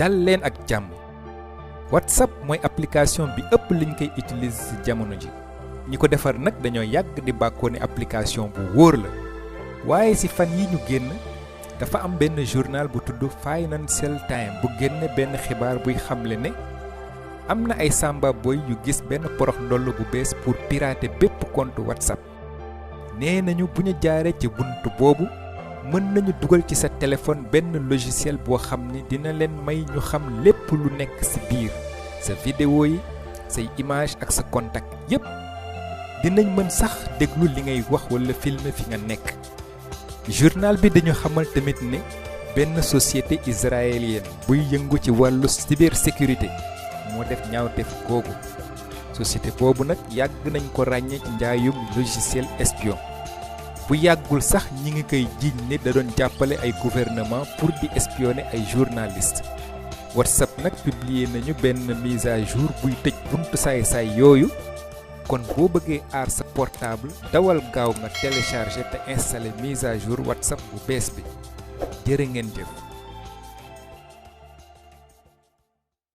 dal leen ak jàmm. WhatsApp mooy application bi ëpp liñ koy utiliser ci jamono ji. ñi ko defar nag dañoo yàgg di bàkkoo ne application bu wóor la. waaye ci fan yi ñu génn dafa am benn journal bu tudd Financial Times bu génne benn xibaar buy xamle ne am na ay samba boy yu gis benn porox ndoll bu bees pour pirater bépp compte WhatsApp. nee nañu bu ñu jaaree ci buntu boobu mën nañu dugal ci sa téléphone benn logiciel boo xam ni dina leen may ñu xam lépp lu nekk ci biir sa vidéo yi say image ak sa contact yépp. dinañ mën sax déglu li ngay wax walla filmer fi nga nekk. journal bi dañu xamal tamit ne benn société israélienne buy yëngu ci wàllu cybersécurité moo def ñaawteef googu. société boobu nag yàgg nañ ko ràññee ci njaayum logiciel espion. bu yàggul sax ñi ngi koy jiiñ ne da doon jàppale ay gouvernement pour di espionner ay journalistes. WhatsApp nag publier nañu benn mise à jour buy tëj buntu saay-saay yooyu. kon boo bëggee aar sa portable dawal gaaw nga télécharger te installer mise à jour WhatsApp bu bees bi jërë ngeen jëf.